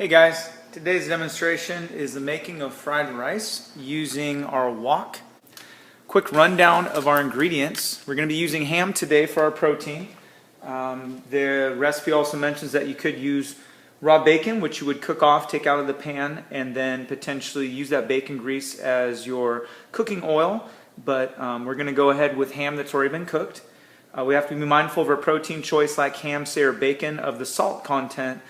Hey guys, today's demonstration is the making of fried rice using our wok. Quick rundown of our ingredients. We're going to be using ham today for our protein. The recipe also mentions that you could use raw bacon, which you would cook off, take out of the pan, and then potentially use that bacon grease as your cooking oil. But we're going to go ahead with ham that's already been cooked. We have to be mindful of our protein choice like ham, say, or bacon of the salt content,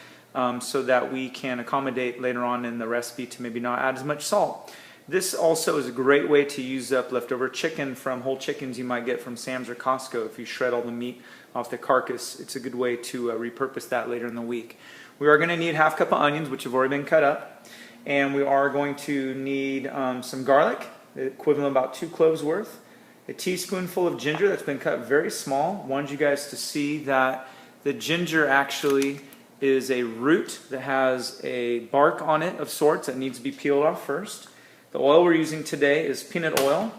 so that we can accommodate later on in the recipe to maybe not add as much salt. This also is a great way to use up leftover chicken from whole chickens you might get from Sam's or Costco. If you shred all the meat off the carcass, it's a good way to repurpose that later in the week. We are going to need half cup of onions, which have already been cut up, and we are going to need some garlic, the equivalent of about 2 cloves worth, a teaspoonful of ginger that's been cut very small. Wanted you guys to see that the ginger actually is a root that has a bark on it of sorts that needs to be peeled off first. The oil we're using today is peanut oil.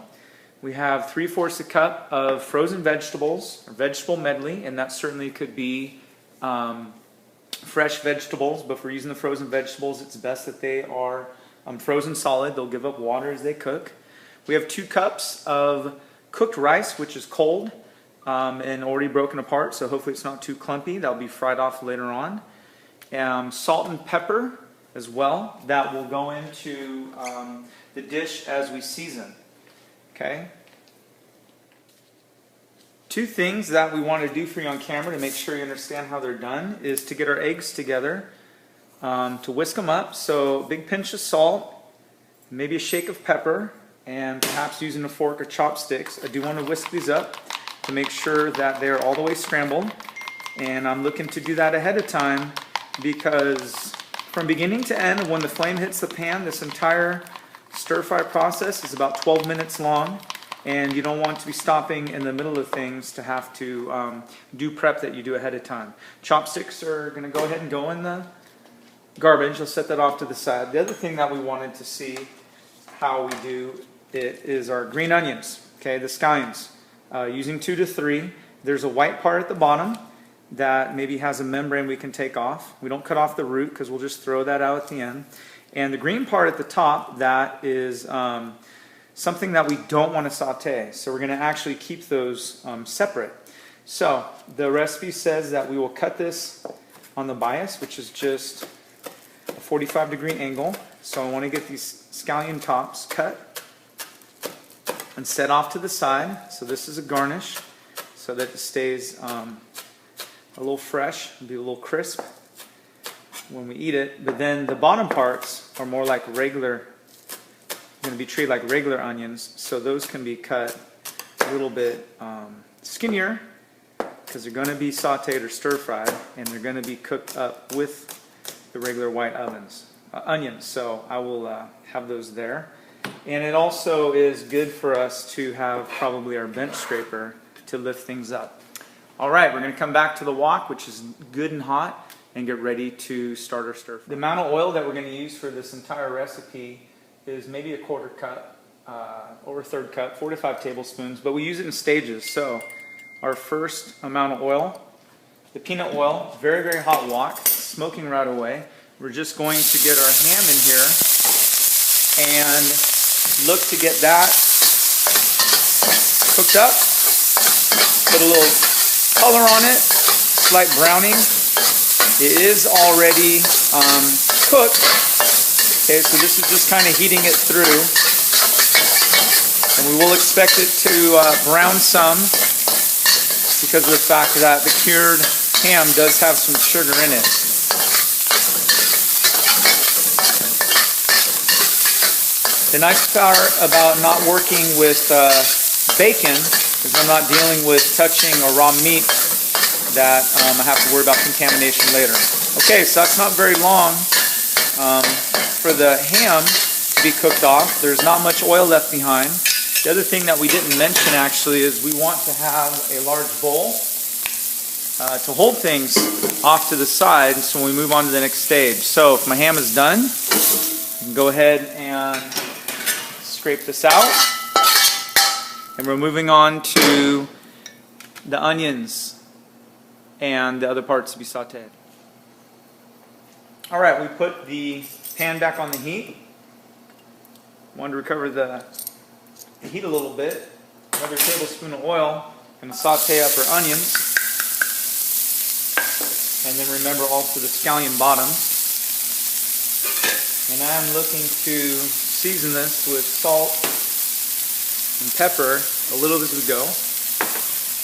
We have 3/4 a cup of frozen vegetables, or vegetable medley, and that certainly could be fresh vegetables, but if we're using the frozen vegetables, it's best that they are frozen solid. They'll give up water as they cook. We have 2 cups of cooked rice, which is cold and already broken apart, so hopefully it's not too clumpy. That'll be fried off later on. Salt and pepper as well. That will go into the dish as we season. Okay. 2 things that we want to do for you on camera to make sure you understand how they're done is to get our eggs together, to whisk them up. So big pinch of salt, maybe a shake of pepper, and perhaps using a fork or chopsticks. I do want to whisk these up to make sure that they're all the way scrambled, and I'm looking to do that ahead of time because from beginning to end, when the flame hits the pan, this entire stir-fry process is about 12 minutes long, and you don't want to be stopping in the middle of things to have to do prep that you do ahead of time. Chopsticks are going to go ahead and go in the garbage. I'll set that off to the side. The other thing that we wanted to see how we do it is our green onions, okay, the scallions. Using 2 to 3. There's a white part at the bottom that maybe has a membrane we can take off. We don't cut off the root because we'll just throw that out at the end. And the green part at the top, that is something that we don't want to saute. So we're going to actually keep those separate. So the recipe says that we will cut this on the bias, which is just a 45-degree angle. So I want to get these scallion tops cut and set off to the side. So this is a garnish so that it stays a little fresh, be a little crisp when we eat it. But then the bottom parts are more like regular, going to be treated like regular onions, so those can be cut a little bit skinnier because they're going to be sauteed or stir-fried, and they're going to be cooked up with the regular white onions. So I will have those there. And it also is good for us to have probably our bench scraper to lift things up. Alright, we're going to come back to the wok, which is good and hot, and get ready to start our stir fry. The amount of oil that we're going to use for this entire recipe is maybe a 1/4 cup or a 1/3 cup, 4 to 5 tablespoons, but we use it in stages. So our first amount of oil, the peanut oil, very, very hot wok, smoking right away. We're just going to get our ham in here and look to get that cooked up. Put a little color on it, slight browning. It is already cooked. Okay, so this is just kind of heating it through. And we will expect it to brown some because of the fact that the cured ham does have some sugar in it. The nice part about not working with bacon is I'm not dealing with touching a raw meat that I have to worry about contamination later. Okay, so that's not very long for the ham to be cooked off. There's not much oil left behind. The other thing that we didn't mention actually is we want to have a large bowl to hold things off to the side so when we move on to the next stage. So if my ham is done, I can go ahead and scrape this out. And we're moving on to the onions and the other parts to be sauteed. All right, we put the pan back on the heat. Wanted to recover the heat a little bit. Another tablespoon of oil. Going to saute up our onions. And then remember also the scallion bottoms. And I'm looking to season this with salt and pepper a little as we go.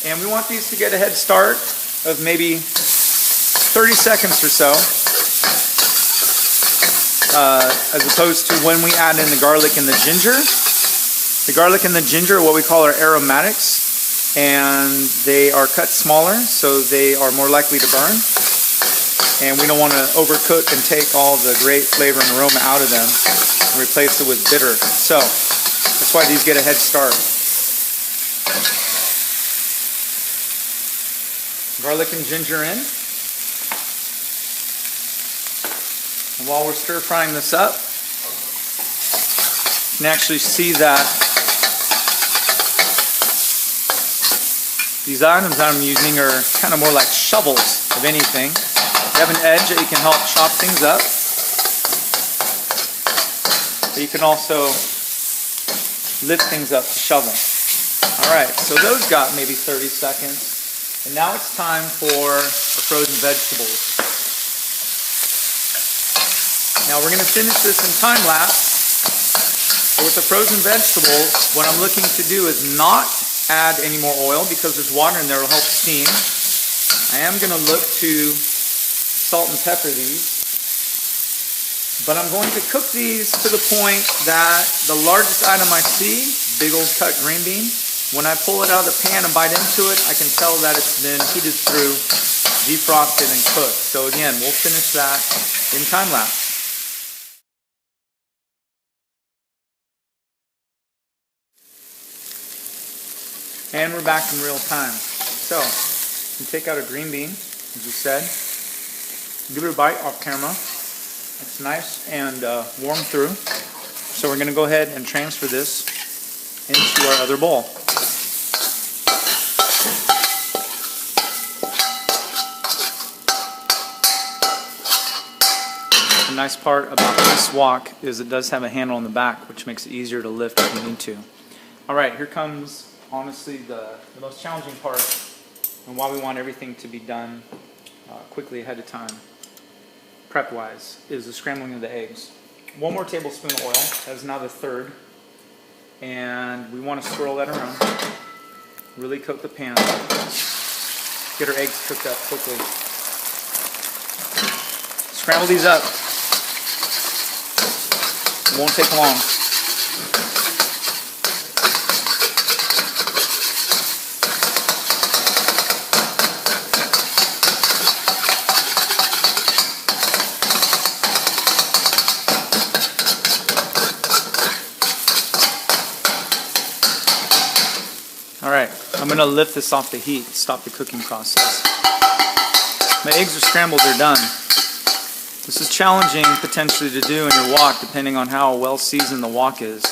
And we want these to get a head start of maybe 30 seconds or so. As opposed to when we add in the garlic and the ginger. The garlic and the ginger are what we call our aromatics, and they are cut smaller, so they are more likely to burn. And we don't want to overcook and take all the great flavor and aroma out of them and replace it with bitter. So that's why these get a head start. Garlic and ginger in. And while we're stir frying this up, you can actually see that these items I'm using are kind of more like shovels of anything. They have an edge that you can help chop things up. But you can also lift things up to shovel. Alright, so those got maybe 30 seconds. And now it's time for our frozen vegetables. Now we're going to finish this in time lapse. But with the frozen vegetables, what I'm looking to do is not add any more oil because there's water in there to help steam. I am going to look to salt and pepper these. But I'm going to cook these to the point that the largest item I see, big old cut green bean, when I pull it out of the pan and bite into it, I can tell that it's been heated through, defrosted, and cooked. So again, we'll finish that in time lapse. And we're back in real time. So, you take out a green bean, as we said. Give it a bite off camera. It's nice and warm through. So we're going to go ahead and transfer this into our other bowl. The nice part about this wok is it does have a handle on the back, which makes it easier to lift if you need to. Alright, here comes honestly the most challenging part and why we want everything to be done quickly ahead of time, prep wise, is the scrambling of the eggs. 1 more tablespoon of oil, that is now the third, and we want to swirl that around, really coat the pan, get our eggs cooked up quickly. Scramble these up, it won't take long. Alright, I'm going to lift this off the heat, stop the cooking process. My eggs are scrambled, they're done. This is challenging potentially to do in your wok depending on how well seasoned the wok is.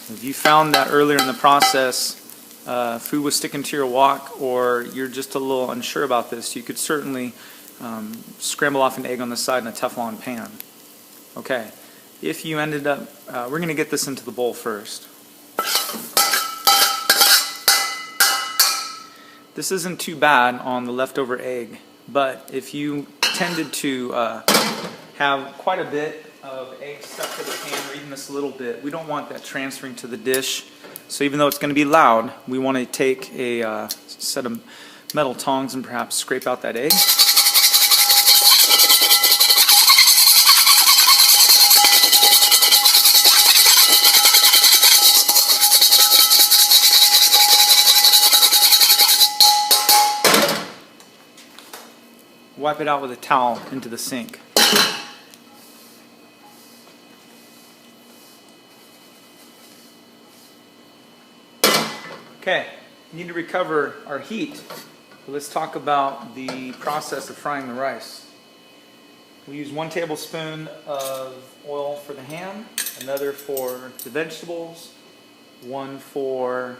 If you found that earlier in the process food was sticking to your wok, or you're just a little unsure about this, you could certainly scramble off an egg on the side in a Teflon pan. Okay, if you ended up, we're going to get this into the bowl first. This isn't too bad on the leftover egg, but if you tended to have quite a bit of egg stuck to the pan, or even this little bit, we don't want that transferring to the dish. So even though it's going to be loud, we want to take a set of metal tongs and perhaps scrape out that egg. Wipe it out with a towel into the sink. Okay, we need to recover our heat. So let's talk about the process of frying the rice. We use 1 tablespoon of oil for the ham, another for the vegetables, 1 for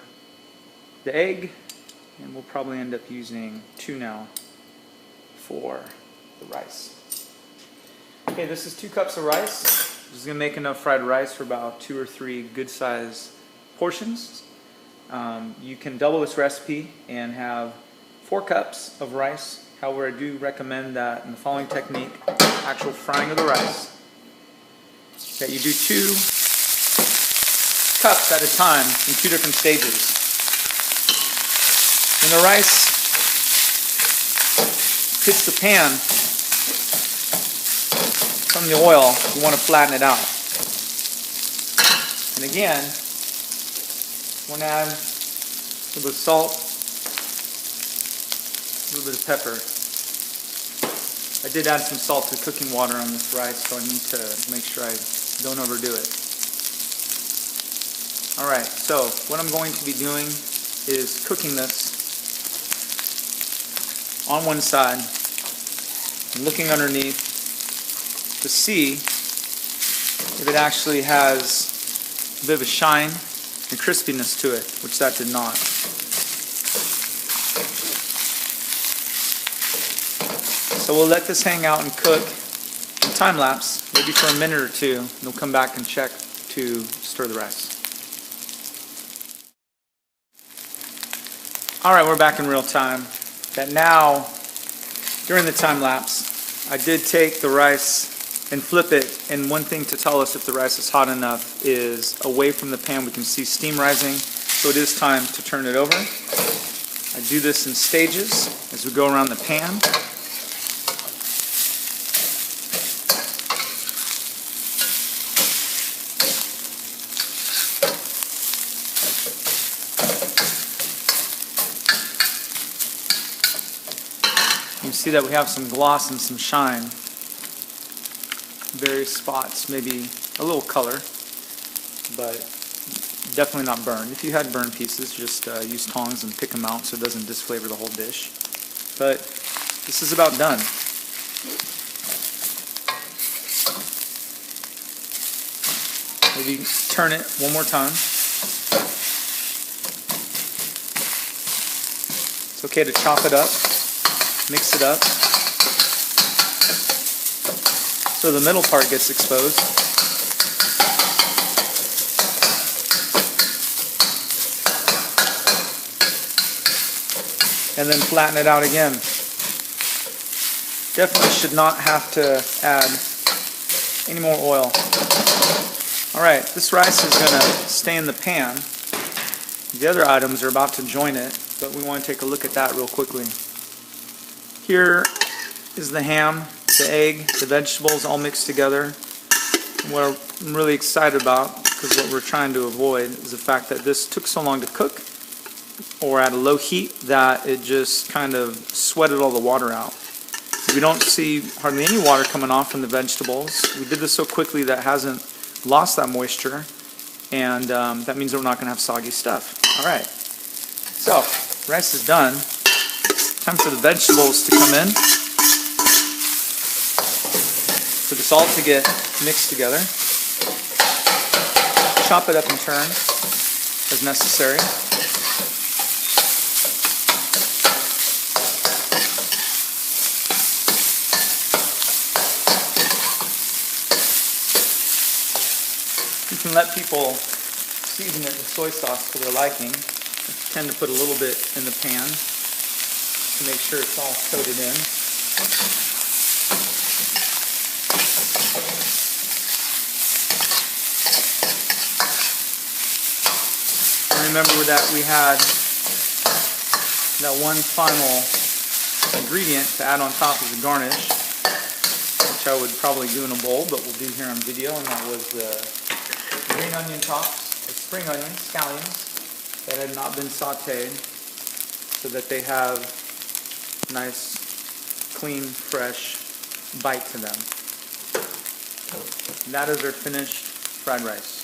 the egg, and we'll probably end up using 2 now for the rice. Okay, this is 2 cups of rice. This is going to make enough fried rice for about 2 or 3 good size portions. You can double this recipe and have 4 cups of rice. However, I do recommend that in the following technique, actual frying of the rice, that you do 2 cups at a time in 2 different stages. When the rice hits the pan from the oil, you want to flatten it out. And again, you want to add a little bit of salt, a little bit of pepper. I did add some salt to cooking water on this rice, so I need to make sure I don't overdo it. Alright, so what I'm going to be doing is cooking this on one side and looking underneath to see if it actually has a bit of a shine and crispiness to it, which that did not. So we'll let this hang out and cook in time lapse, maybe for a minute or 2, and we'll come back and check to stir the rice. Alright, we're back in real time. That now, during the time lapse, I did take the rice and flip it, and one thing to tell us if the rice is hot enough is away from the pan we can see steam rising, so it is time to turn it over. I do this in stages as we go around the pan. You can see that we have some gloss and some shine. Various spots, maybe a little color, but definitely not burned. If you had burned pieces, just use tongs and pick them out so it doesn't disflavor the whole dish. But this is about done. Maybe turn it one more time. It's okay to chop it up. Mix it up so the middle part gets exposed. And then flatten it out again. Definitely should not have to add any more oil. Alright, this rice is going to stay in the pan. The other items are about to join it, but we want to take a look at that real quickly. Here is the ham, the egg, the vegetables all mixed together. And what I'm really excited about, because what we're trying to avoid, is the fact that this took so long to cook, or at a low heat, that it just kind of sweated all the water out. We don't see hardly any water coming off from the vegetables. We did this so quickly that it hasn't lost that moisture, and that means that we're not going to have soggy stuff. Alright, so rice is done. Time for the vegetables to come in, for the salt to get mixed together. Chop it up in turn as necessary. You can let people season it with soy sauce to their liking. I tend to put a little bit in the pan to make sure it's all coated in. Remember that we had that one final ingredient to add on top as a garnish, which I would probably do in a bowl, but we'll do here on video, and that was the green onion tops, or spring onions, scallions, that had not been sauteed, so that they have nice, clean, fresh bite to them. And that is our finished fried rice.